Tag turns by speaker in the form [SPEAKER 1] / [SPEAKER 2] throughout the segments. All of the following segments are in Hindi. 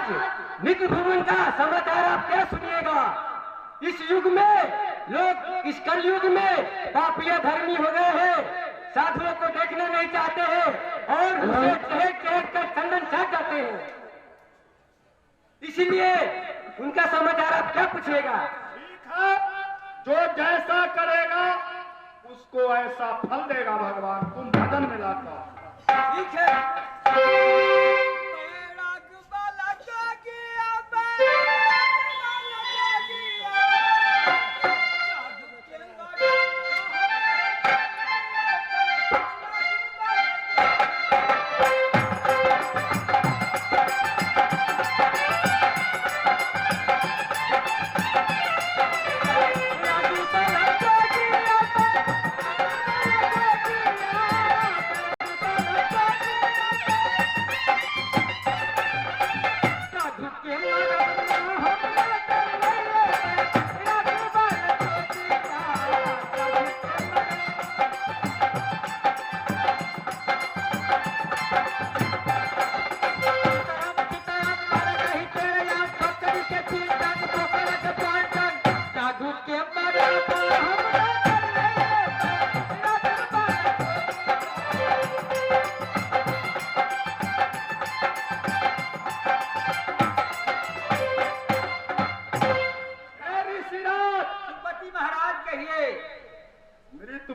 [SPEAKER 1] आज नित्य भूमन का समाचार आप क्या सुनिएगा। इस युग में लोग, इस कलयुग में पापिया धर्मी हो गए हैं, साधुओं को देखना नहीं चाहते हैं और उसे चहट चहट कर चंदन चाट जाते हैं। इसीलिए उनका समाचार आप क्या पूछिएगा।
[SPEAKER 2] ठीक है, जो जैसा करेगा उसको ऐसा फल देगा भगवान, तुम भजन में लाता।
[SPEAKER 1] ठीक है।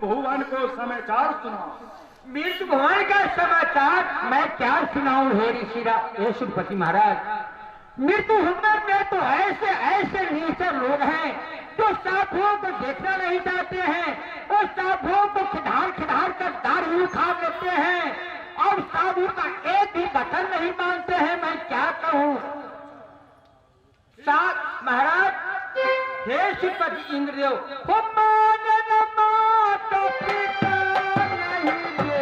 [SPEAKER 2] भगवान को समाचार सुनाओ।
[SPEAKER 1] मृत्यु भगवान का समाचार मैं क्या सुनाऊं हे ऋषिपति महाराज। मृत्यु भगवान में तो ऐसे ऐसे नीचे लोग हैं जो साधुओं को देखना नहीं चाहते हैं और साधुओं को खिधार खिधार कर दारू खा लेते हैं और साधु का एक भी वचन नहीं मानते हैं। मैं क्या कहूँ साथ महाराज। हे श्रीपति इंद्रदेव तो पिता नहीं देगा।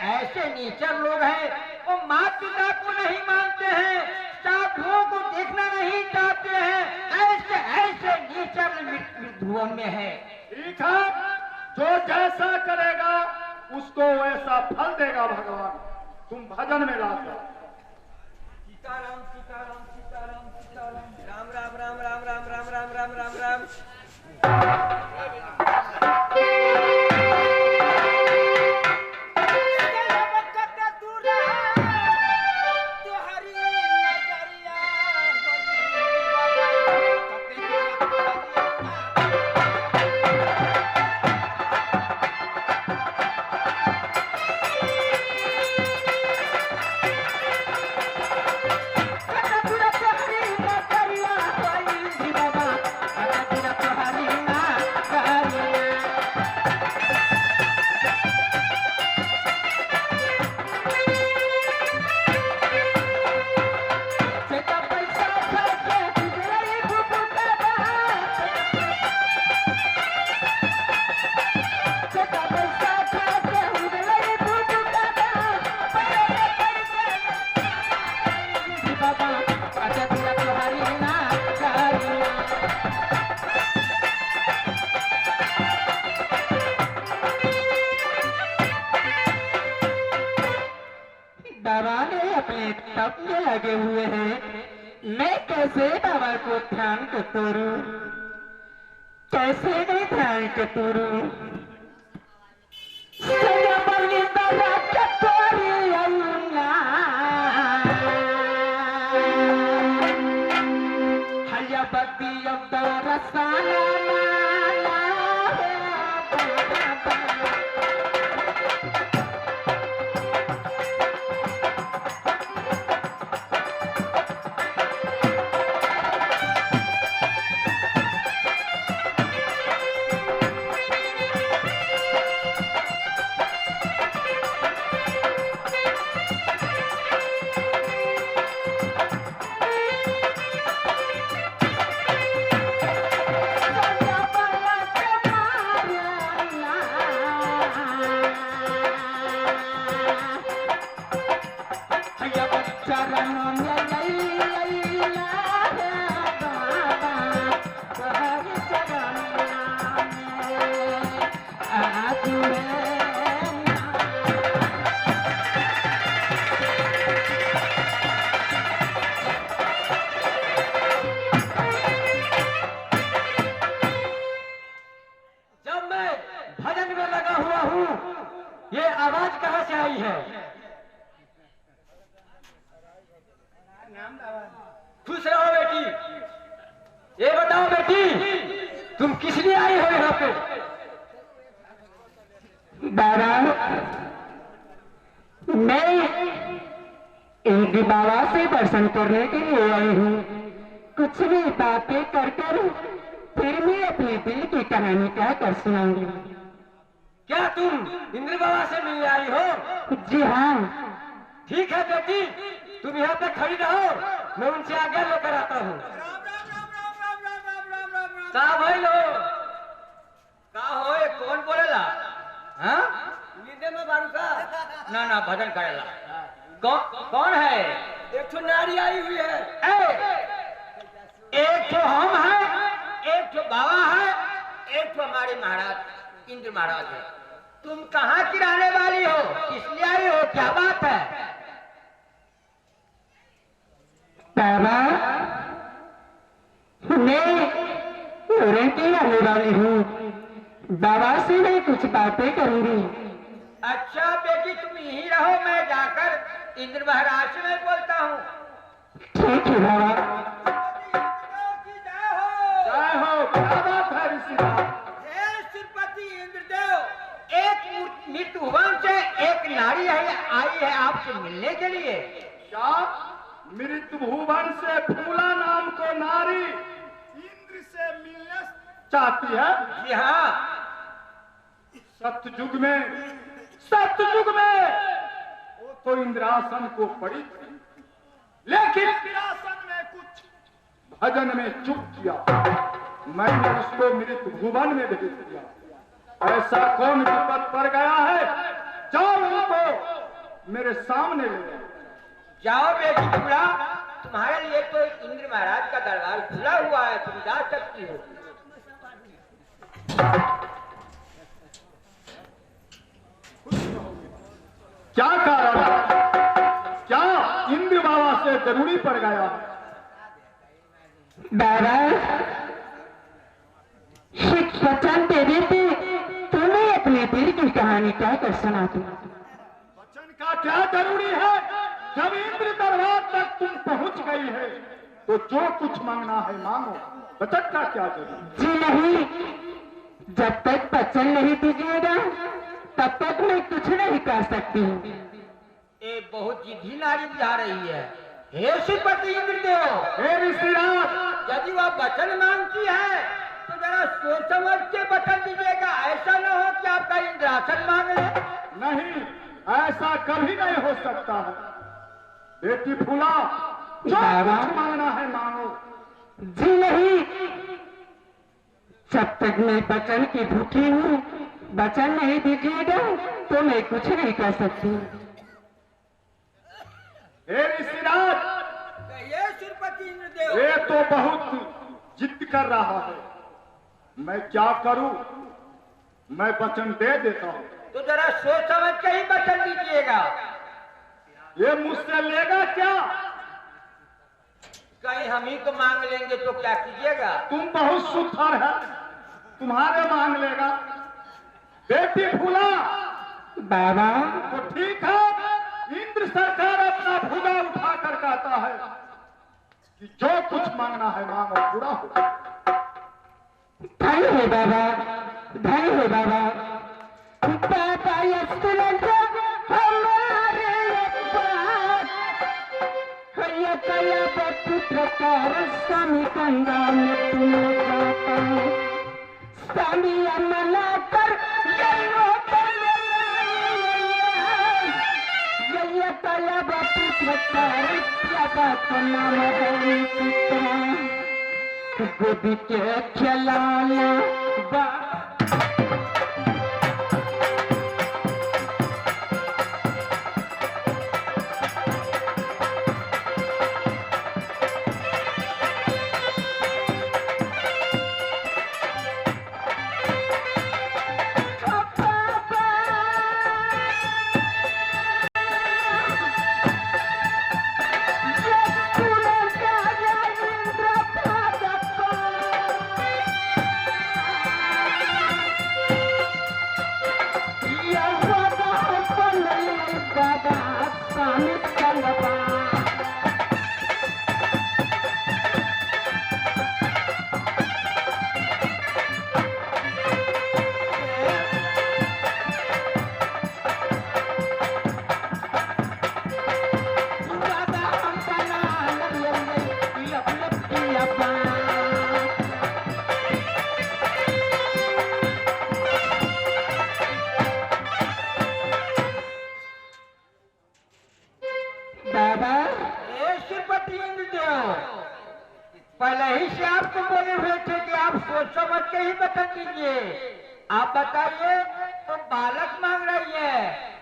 [SPEAKER 1] ऐसे नीचर लोग हैं वो माता पिता को नहीं मानते हैं, साधुओं को देखना नहीं चाहते हैं। ऐसे ऐसे नीचर विद्वान में है।
[SPEAKER 2] ठीक है, जो जैसा करेगा उसको वैसा फल देगा भगवान, तुम भजन में लाते।
[SPEAKER 1] सीताराम सीताराम सीताराम सीताराम राम राम राम राम राम राम राम राम राम राम। बाबा ने अपने तप में लगे हुए हैं, मैं कैसे बाबा को ध्यान को तोड़ूं, कैसे मैं ध्यान को तोड़ूं। बहू, ये आवाज कहाँ से आई है? खुश रहो बेटी। ये बताओ बेटी, तुम किस लिए आई हो यहाँ पे?
[SPEAKER 3] बाबा, मैं इंद्र बाबा से दर्शन करने के लिए आई हूँ। कुछ भी बातें कर फिर मैं अपने दिल की कहानी कह कर सुनाऊंगी।
[SPEAKER 1] क्या तुम इंद्र बाबा से मिलने आई हो?
[SPEAKER 3] जी हाँ।
[SPEAKER 1] ठीक है बेटी, तुम यहाँ पे खड़ी रहो, मैं उनसे आगे लेकर आता हूँ। कहा भाई लो, कहा हो, ये कौन बोलेला? हाँ, नींदे में बारू का ना भजन करेला। कौन है? एक तो नारी आई हुई है। एक तो हम हैं, एक तो बाबा है, एक तो हमारे महाराज इंद्र महाराज है। तुम कहाँ की रहने वाली हो? किस लिए आई हो? क्या बात है?
[SPEAKER 3] बाबा, मैं उरण की रहने वाली हूँ। बाबा से मैं कुछ बातें करूंगी।
[SPEAKER 1] अच्छा बेटी, तुम यहीं रहो, मैं जाकर इंद्र महाराज से मैं बोलता हूँ।
[SPEAKER 3] ठीक है बाबा।
[SPEAKER 2] जय हो, क्या बात है ऋषिराज?
[SPEAKER 1] हे श्रीपति इंद्रदेव, एक मृत्युवन से एक नारी आई है आपसे मिलने के लिए।
[SPEAKER 2] क्या मृत्यु भुवन से फूला नाम को नारी इंद्र से मिलने चाहती है?
[SPEAKER 1] जी हाँ।
[SPEAKER 2] सतयुग में वो तो इंद्रासन को पड़ी थी, लेकिन इंद्रासन में कुछ भजन में चुप किया। मैंने उसको मृत्यु भुवन में भेज दिया। ऐसा कौन विपद पड़ गया है? जाओ उनको मेरे सामने ले आओ।
[SPEAKER 1] जाओ बेटी बुढ़ा, तुम्हारे लिए तो इंद्र महाराज का दरबार खुला हुआ है, तुम जा सकती हो।
[SPEAKER 2] क्या कारण है? क्या इंद्र बाबा से जरूरी पड़ गया?
[SPEAKER 3] बाबा, शिव वचन दे देते तो मैं अपने दिल की कहानी कह कर सुनाती।
[SPEAKER 2] वचन का क्या जरूरी है? जब इंद्र दरबार तक तुम पहुंच गई है तो जो कुछ मांगना है मांगो। वचन का क्या जरूरी?
[SPEAKER 3] जी नहीं, जब तक वचन नहीं दीजिएगा तब तक मैं कुछ नहीं कर सकती।
[SPEAKER 1] ये बहुत जिद्दी नारी बुझा रही है। हे श्रीपति इंद्रदेव,
[SPEAKER 2] हे ऋषिराज,
[SPEAKER 1] यदि वह वचन मांगती है तो जरा सोच समझ के वचन दीजिएगा। ऐसा न हो कि आपका इंद्रासन मांग ले।
[SPEAKER 2] नहीं, ऐसा कभी नहीं हो सकता है। बेटी फूला, जो कुछ मांगना है मांगो।
[SPEAKER 3] जी नहीं, जब तक मैं वचन की भूखी हूँ, वचन नहीं दीजिएगा तो मैं कुछ नहीं कर सकती।
[SPEAKER 2] हे ऋषिराज,
[SPEAKER 1] ये श्रीपति इंद्रदेव,
[SPEAKER 2] ये तो बहुत जिद कर रहा है। मैं क्या करूं? मैं वचन दे देता हूं।
[SPEAKER 1] तो जरा सोच समझ के ही वचन दीजिएगा।
[SPEAKER 2] ये मुझसे लेगा क्या?
[SPEAKER 1] कहीं हम ही को मांग लेंगे तो क्या कीजिएगा?
[SPEAKER 2] तुम बहुत सुथर है, तुम्हारे मांग लेगा। बेटी फूला,
[SPEAKER 3] बाबा,
[SPEAKER 2] तो ठीक है, इंद्र सरकार अपना भुजा उठा कर कहता है कि जो कुछ मांगना है मांगो, पूरा हो।
[SPEAKER 3] धन्य हो बाबा, धन्य हो बाबा। बाबा ये सुनो हमारे ये कया पुत्र स्वामी गंगा में तुम्हें जाता है। स्वामी मना कर ये कया पुत्र नाम है गोदी के खिलाना बा।
[SPEAKER 1] पहले ही से आपको बोले हुए थे कि आप सोच समझ के ही बता दीजिए। आप बताइए, तो बालक मांग रही है,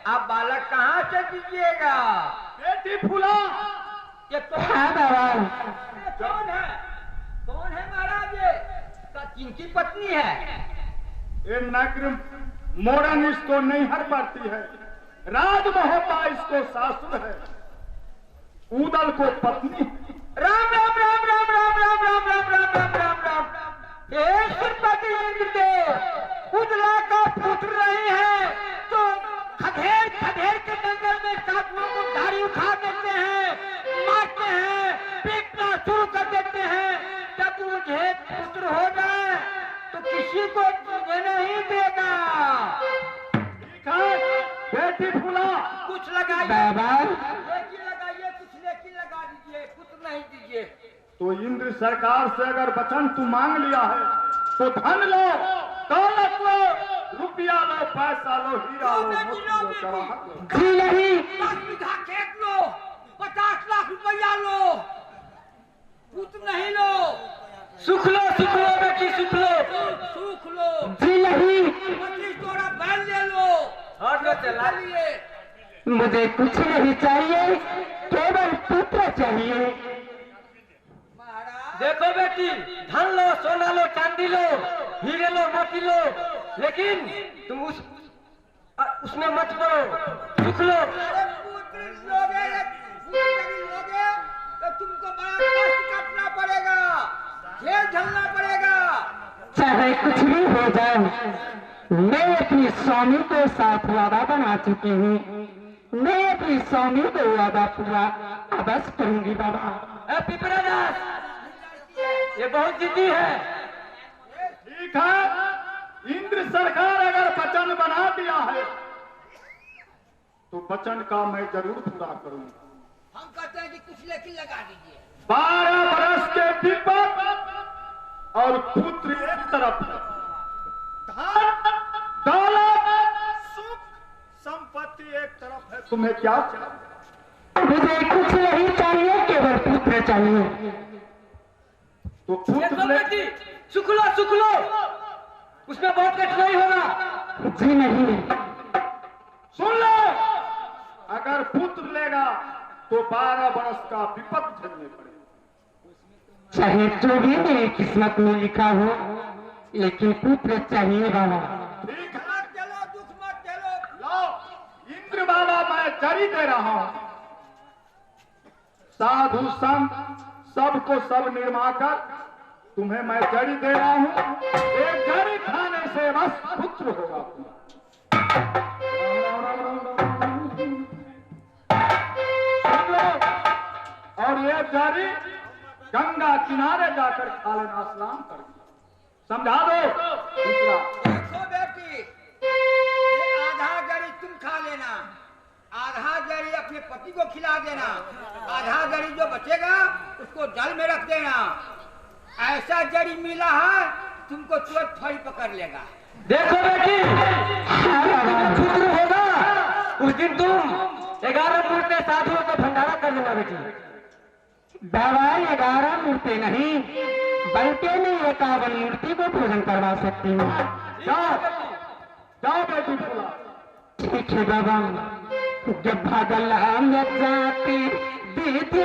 [SPEAKER 1] आप बालक कहाँ से दीजिएगा?
[SPEAKER 2] बेटी फूला,
[SPEAKER 1] ये तो
[SPEAKER 3] हाँ बाबा।
[SPEAKER 1] कौन है? कौन है महाराज? ये किनकी पत्नी है?
[SPEAKER 2] ये नगर मोरन इसको नैहर पड़ती है, राज महोबा इसको सासुर है, उदल को पत्नी।
[SPEAKER 1] राम राम राम राम राम राम राम राम राम राम राम राम। हे श्रीपति इंद्रदेव, उदला का पुत्र रही है तो खदेड़ खदेड़ के जंगल में साधुओं को धारी उठा देते हैं, मारते हैं, पीटना शुरू कर देते हैं। जब मुझे पुत्र हो जाए तो किसी को जीने नहीं देगा।
[SPEAKER 2] ठीक है बेटी फूला,
[SPEAKER 1] कुछ लगाइए
[SPEAKER 3] बाबा।
[SPEAKER 1] लेकिन लगाइए, कुछ लेकिन लगा दीजिए, पुत्र नहीं दीजिए।
[SPEAKER 2] तो इंद्र सरकार से अगर वचन तू मांग लिया है तो धन लो, दौलत लो, रुपया लो, पैसा लो, हीरा लो, मोती लो, जवाहर लो।
[SPEAKER 3] जी नहीं।
[SPEAKER 1] 10 बीघा खेत लो, 50 लाख रुपया लो, पुत्र नहीं लो। सुख लो बेटी, सुख लो, सुख लो।
[SPEAKER 3] जी नहीं।
[SPEAKER 1] 25 जोड़ा बैल ले लो और लो चला लिए।
[SPEAKER 3] मुझे कुछ नहीं चाहिए, केवल पुत्र चाहिए।
[SPEAKER 1] देखो बेटी, धन लो, सोना लो, चांदी लो, हीरे लो, मोती लो, लेकिन तुम उसमें मत पड़ो, सुख लो। लोगे तो तुमको बड़ा कष्ट काटना पड़ेगा, जेल झेलना पड़ेगा।
[SPEAKER 3] चाहे कुछ भी हो जाए, मैं अपनी स्वामी के साथ वादा बना चुकी हूँ। मैं अपनी स्वामी को वादा पूरा अवश्य करूंगी बाबा।
[SPEAKER 1] पिपरादास, ये बहुत जिद्दी है।
[SPEAKER 2] ठीक है, इंद्र सरकार अगर वचन बना दिया है तो वचन का मैं जरूर पूरा करूंगा।
[SPEAKER 1] हम कहते हैं कि कुछ लेकिन लगा दीजिए।
[SPEAKER 2] 12 बरस के विपद और पुत्र एक तरफ, धन दौलत सुख संपत्ति एक तरफ है, तुम्हें क्या चाहिए?
[SPEAKER 3] मुझे कुछ नहीं चाहिए, केवल पुत्र चाहिए।
[SPEAKER 2] तो पुत्र ले।
[SPEAKER 1] सुख लो, उसमें बहुत कठिनाई होगा।
[SPEAKER 3] जी नहीं।
[SPEAKER 2] सुन लो, अगर पुत्र लेगा तो 12 बरस का विपद झेलने पड़ेगा।
[SPEAKER 3] चाहे जो भी मेरी किस्मत में लिखा हो, लेकिन पुत्र चाहिए बाबा।
[SPEAKER 2] ठीक है,
[SPEAKER 1] मत चलो, दुख मत चलो।
[SPEAKER 2] लो इंद्र बाबा, मैं जरी दे रहा हूं। साधु संत सबको सब निर्मा कर तुम्हें मैं जड़ी दे रहा हूं। एक जड़ी खाने से बस पुत्र होगा। सुन लो, और ये जड़ी गंगा किनारे जाकर खा लेना, स्नान कर। समझा दो दूसरा।
[SPEAKER 1] देखो बेटी, ये आधा जड़ी तुम खा लेना, आधा जड़ी अपने पति को खिला देना, आधा जड़ी जो बचेगा उसको जल में रख देना। ऐसा जड़ी मिला है, तुमको तुरंत फल पकड़ लेगा। देखो बेटी, पुत्र होगा उस दिन तुम 11 मूर्ति साधुओं को भंडारा कर लेना बेटी।
[SPEAKER 3] बाबा 11 मूर्ति नहीं, बल्कि मैं 51 मूर्ति को भोजन करवा सकती हूँ।
[SPEAKER 2] जाओ बेटी फूला।
[SPEAKER 3] ठीक है बाबा। जब भागल हम जाती दीदी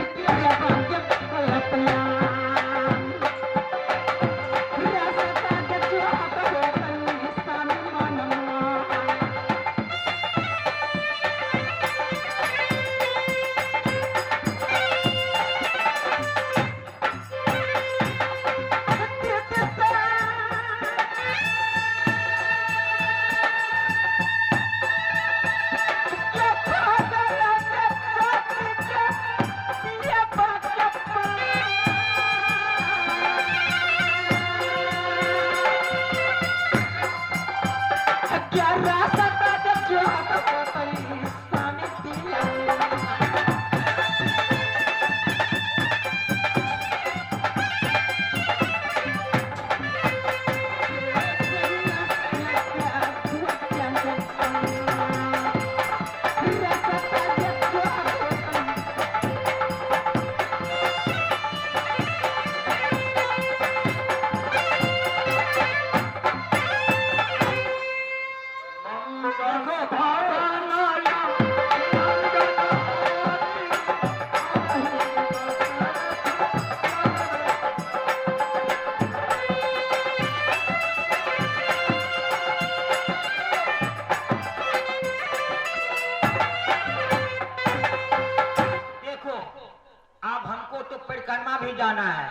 [SPEAKER 1] जाना है।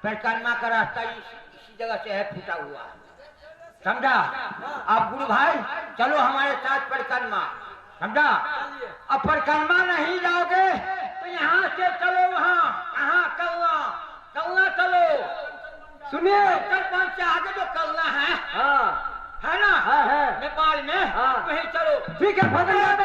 [SPEAKER 1] परिक्रमा का रास्ता इसी जगह से है, फूटा हुआ, समझा? आप गुरु भाई चलो हमारे साथ परिक्रमा, समझा? अब परिक्रमा नहीं जाओगे तो यहाँ से चलो वहाँ, कहाँ कलना, कलना चलो।
[SPEAKER 3] सुनिए,
[SPEAKER 1] उत्तरपंच से आगे जो कलना है
[SPEAKER 3] हाँ
[SPEAKER 1] है ना,
[SPEAKER 3] है
[SPEAKER 1] नेपाल में,
[SPEAKER 3] हाँ।
[SPEAKER 1] वहीं चलो।
[SPEAKER 3] ठीक है, भगवान